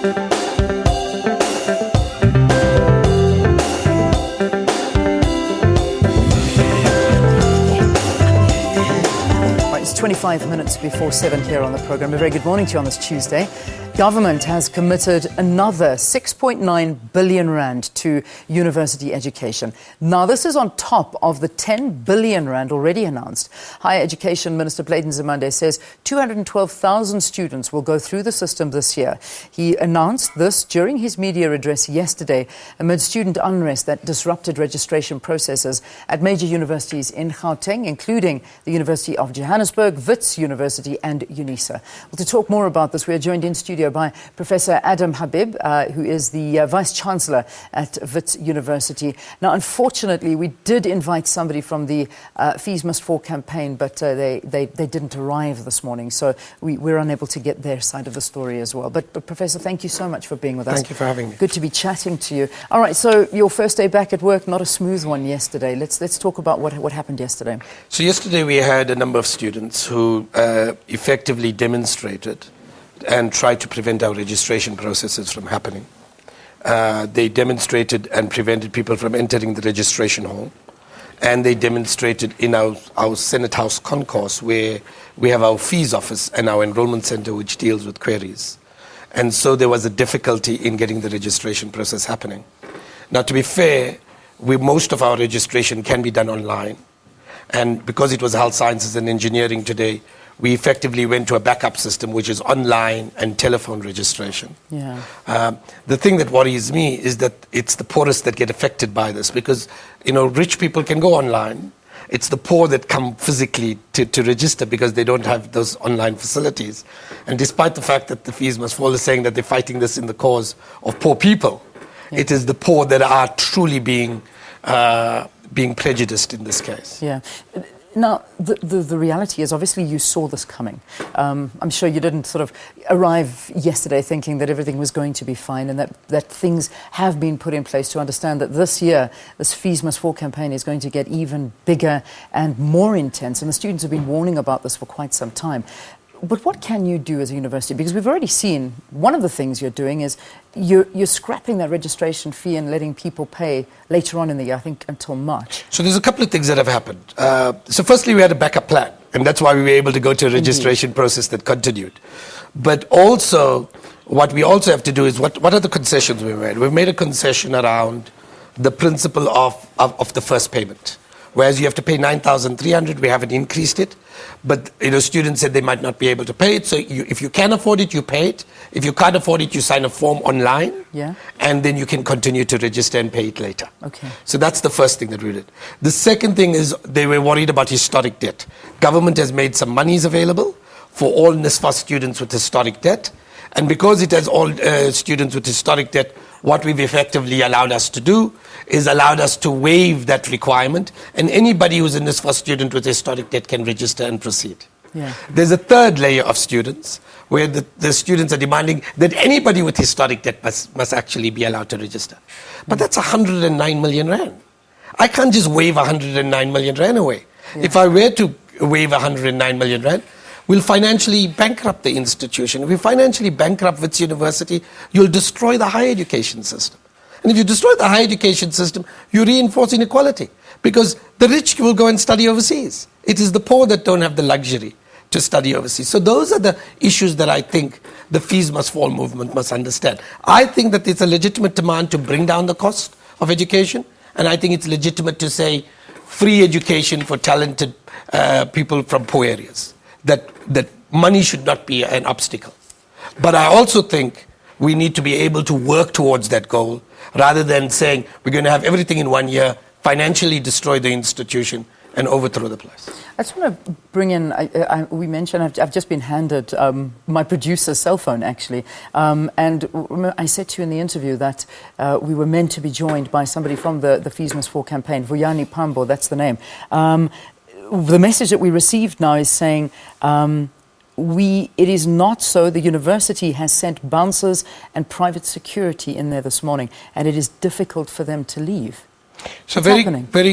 It's 25 minutes before 7 here on the programme. A very good morning to you on this Tuesday. Government has committed another 6.9 billion rand to university education. Now, this is on top of the 10 billion rand already announced. Higher Education Minister Blade Nzimande says 212,000 students will go through the system this year. He announced this during his media address yesterday amid student unrest that disrupted registration processes at major universities in Gauteng, including the University of Johannesburg, Wits University and UNISA. Well, to talk more about this, we are joined in studio by Professor Habib, who is the Vice-Chancellor at Wits University. Now, unfortunately, we did invite somebody from the Fees Must Fall campaign, but they didn't arrive this morning, so we're unable to get their side of the story as well. But Professor, thank you so much for being with us. Thank you for having me. Good to be chatting to you. All right, so your first day back at work, not a smooth one yesterday. Let's talk about what happened yesterday. So yesterday we had a number of students who effectively demonstrated and tried to prevent our registration processes from happening. They demonstrated and prevented people from entering the registration hall. And they demonstrated in our Senate House concourse, where we have our fees office and our enrollment center, which deals with queries. And so there was a difficulty in getting the registration process happening. Now, to be fair, most of our registration can be done online. And because it was health sciences and engineering today, we effectively went to a backup system, which is online and telephone registration. Yeah. The thing that worries me is that it's the poorest that get affected by this, because, rich people can go online. It's the poor that come physically to register because they don't have those online facilities. And despite the fact that the Fees Must Fall is saying that they're fighting this in the cause of poor people, it is the poor that are truly being prejudiced in this case. Yeah. Now, the reality is, obviously, you saw this coming. I'm sure you didn't sort of arrive yesterday thinking that everything was going to be fine and that things have been put in place to understand that this year, this Fees Must Fall campaign is going to get even bigger and more intense. And the students have been warning about this for quite some time. But what can you do as a university? Because we've already seen one of the things you're doing is you're scrapping that registration fee and letting people pay later on in the year, I think until March. So there's a couple of things that have happened. So firstly, we had a backup plan, and that's why we were able to go to a registration process that continued. But also, what we also have to do is, what are the concessions we made? We've made a concession around the principle of the first payment. Whereas you have to pay 9,300, we haven't increased it. But students said they might not be able to pay it. So if you can afford it, you pay it. If you can't afford it, you sign a form online. Yeah. And then you can continue to register and pay it later. Okay. So that's the first thing that we did. The second thing is they were worried about historic debt. Government has made some monies available for all NSFAS students with historic debt. And because it has all students with historic debt, what we've effectively allowed us to do is allowed us to waive that requirement, and anybody who's a NSFAS student with historic debt can register and proceed. Yeah. There's a third layer of students where the students are demanding that anybody with historic debt must actually be allowed to register. But that's 109 million rand. I can't just waive 109 million rand away. Yeah. If I were to waive 109 million rand, we'll financially bankrupt the institution. If we financially bankrupt Wits University, you'll destroy the higher education system. And if you destroy the higher education system, you reinforce inequality, because the rich will go and study overseas. It is the poor that don't have the luxury to study overseas. So those are the issues that I think the Fees Must Fall movement must understand. I think that it's a legitimate demand to bring down the cost of education, and I think it's legitimate to say free education for talented people from poor areas. That money should not be an obstacle. But I also think we need to be able to work towards that goal, rather than saying we're going to have everything in 1 year, financially destroy the institution and overthrow the place. I just want to bring in, we mentioned, I've just been handed my producer's cell phone, actually. And I said to you in the interview that we were meant to be joined by somebody from the Fees Must Fall campaign, Vuyani Pambo, that's the name. The message that we received now is saying, it is not so. The university has sent bouncers and private security in there this morning, and it is difficult for them to leave. So very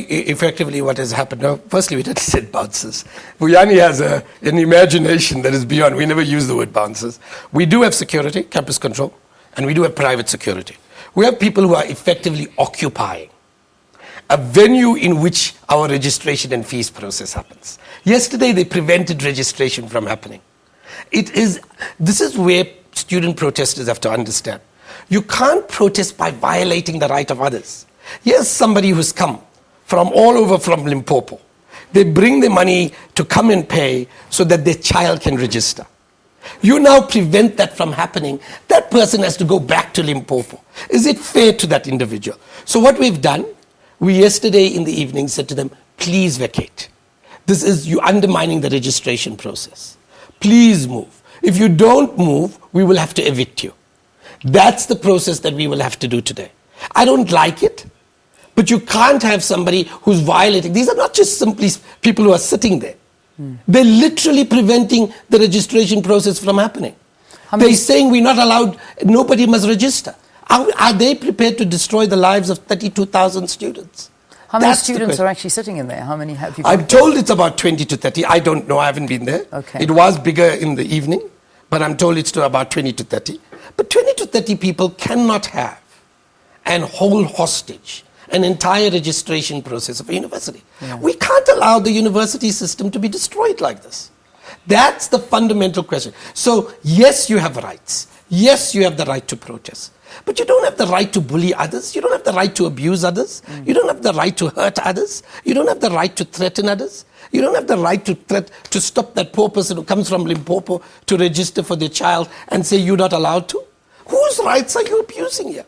effectively what has happened. Now, firstly, we didn't send bouncers. Vuyani has an imagination that is beyond. We never use the word bouncers. We do have security, campus control, and we do have private security. We have people who are effectively occupying a venue in which our registration and fees process happens. Yesterday, they prevented registration from happening. This is where student protesters have to understand. You can't protest by violating the right of others. Here's somebody who's come from all over from Limpopo. They bring the money to come and pay so that their child can register. You now prevent that from happening. That person has to go back to Limpopo. Is it fair to that individual? So what we've done, we yesterday in the evening said to them, please vacate. You're undermining the registration process. Please move. If you don't move, we will have to evict you. That's the process that we will have to do today. I don't like it, but you can't have somebody who's violating. These are not just simply people who are sitting there. They're literally preventing the registration process from happening. They're saying we're not allowed, nobody must register. Are they prepared to destroy the lives of 32,000 students? How many students are actually sitting in there? How many have you got? I'm told it's about 20 to 30. I don't know. I haven't been there. Okay. It was bigger in the evening, but I'm told it's to about 20 to 30. But 20 to 30 people cannot have and hold hostage an entire registration process of a university. Yeah. We can't allow the university system to be destroyed like this. That's the fundamental question. So, yes, you have rights. Yes, you have the right to protest. But you don't have the right to bully others. You don't have the right to abuse others. You don't have the right to hurt others. You don't have the right to threaten others. You don't have the right to stop that poor person who comes from Limpopo to register for their child and say you're not allowed to. Whose rights are you abusing here?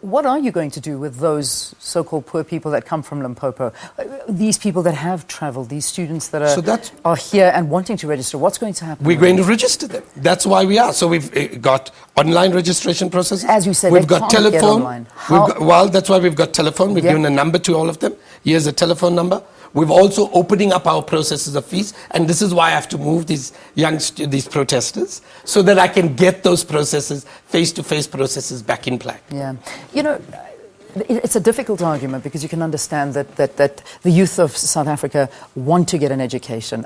What are you going to do with those so-called poor people that come from Limpopo? These people that have traveled, these students that are here and wanting to register, what's going to happen? We're going to register them. That's why we are. So we've got online registration processes. As you said, we've got telephone. That's why we've got telephone. We've given a number to all of them. Here's a telephone number. We're also opening up our processes of fees, and this is why I have to move these these protesters so that I can get those processes, face-to-face processes, back in play. Yeah, you know, it's a difficult argument because you can understand that the youth of South Africa want to get an education.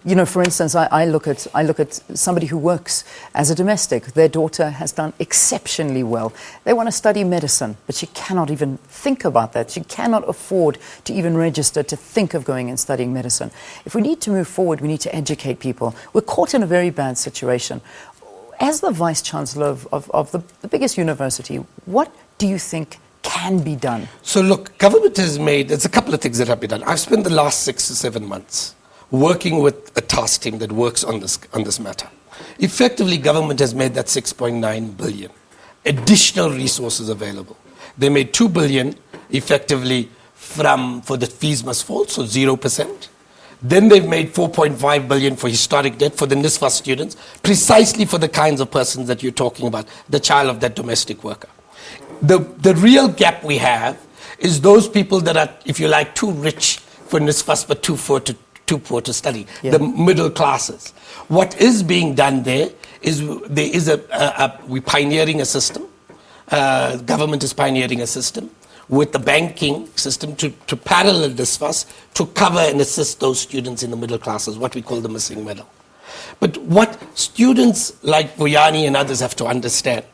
You know, for instance, I look at somebody who works as a domestic. Their daughter has done exceptionally well. They want to study medicine, but she cannot even think about that. She cannot afford to even register to think of going and studying medicine. If we need to move forward, we need to educate people. We're caught in a very bad situation. As the Vice Chancellor of the biggest university, what do you think can be done? So look, government has there's a couple of things that have been done. I've spent the last 6 to 7 months working with a task team that works on this matter. Effectively, government has made that 6.9 billion additional resources available. They made 2 billion effectively for the fees must fall, so 0%. Then they've made 4.5 billion for historic debt for the NSFAS students, precisely for the kinds of persons that you're talking about, the child of that domestic worker. The real gap we have is those people that are, if you like, too rich for NSFAS but too poor to study, the middle classes. What is being done there is we're pioneering a system. Government is pioneering a system with the banking system to parallel NSFAS to cover and assist those students in the middle classes, what we call the missing middle. But what students like Vuyani and others have to understand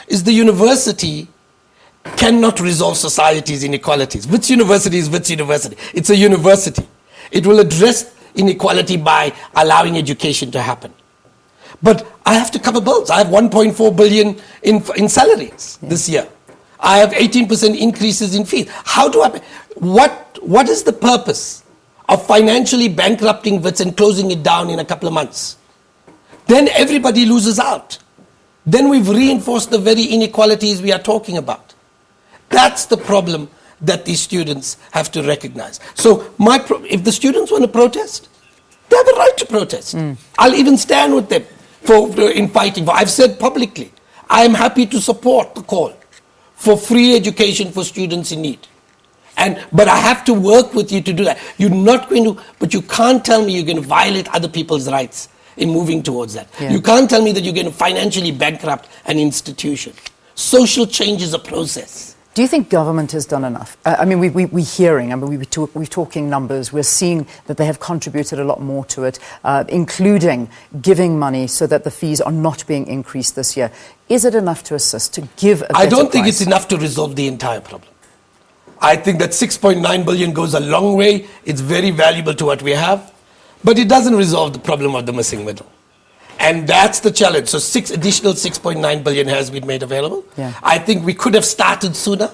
is the university cannot resolve society's inequalities. Wits University is Wits University. It's a university. It will address inequality by allowing education to happen. But I have to cover bills. I have 1.4 billion in salaries this year. I have 18% increases in fees. What is the purpose of financially bankrupting Wits and closing it down in a couple of months? Then everybody loses out. Then we've reinforced the very inequalities we are talking about. That's the problem that these students have to recognize. So if the students want to protest, they have a right to protest. I'll even stand with them in fighting. I've said publicly, I'm happy to support the call for free education for students in need. But I have to work with you to do that. You're not going to, but you can't tell me you're going to violate other people's rights in moving towards that. Yeah. You can't tell me that you're going to financially bankrupt an institution. Social change is a process. Do you think government has done enough? We're hearing, we're talking numbers, we're seeing that they have contributed a lot more to it, including giving money so that the fees are not being increased this year. Is it enough to assist, to give a better I don't think price? it's enough to resolve the entire problem. I think that 6.9 billion goes a long way. It's very valuable to what we have, but it doesn't resolve the problem of the missing middle. And that's the challenge. So additional 6.9 billion has been made available. Yeah. I think we could have started sooner.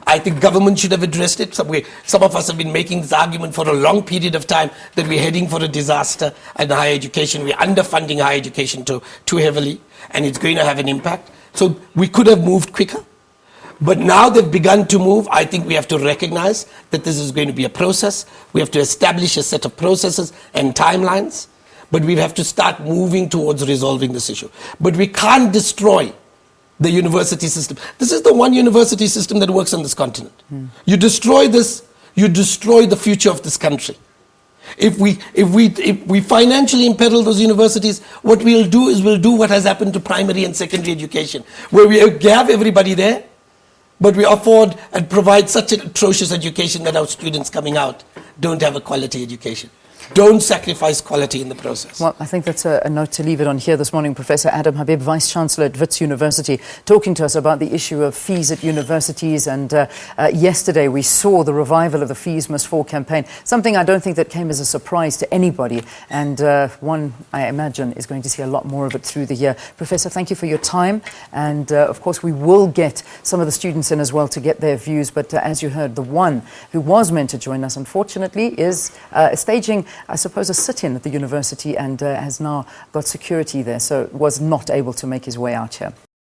I think government should have addressed it. Some of us have been making this argument for a long period of time that we're heading for a disaster in higher education. We're underfunding higher education too heavily, and it's going to have an impact. So we could have moved quicker. But now they've begun to move. I think we have to recognize that this is going to be a process. We have to establish a set of processes and timelines. But we have to start moving towards resolving this issue. But we can't destroy the university system. This is the one university system that works on this continent. You destroy this, you destroy the future of this country. If we financially imperil those universities, what we'll do is we'll do what has happened to primary and secondary education, where we have everybody there, but we afford and provide such an atrocious education that our students coming out don't have a quality education. Don't sacrifice quality in the process. Well, I think that's a note to leave it on here this morning. Professor Adam Habib, Vice-Chancellor at Wits University, talking to us about the issue of fees at universities. And yesterday we saw the revival of the Fees Must Fall campaign, something I don't think that came as a surprise to anybody. And one, I imagine, is going to see a lot more of it through the year. Professor, thank you for your time. And, of course, we will get some of the students in as well to get their views. But as you heard, the one who was meant to join us, unfortunately, is staging, I suppose, a sit-in at the university and has now got security there, so was not able to make his way out here.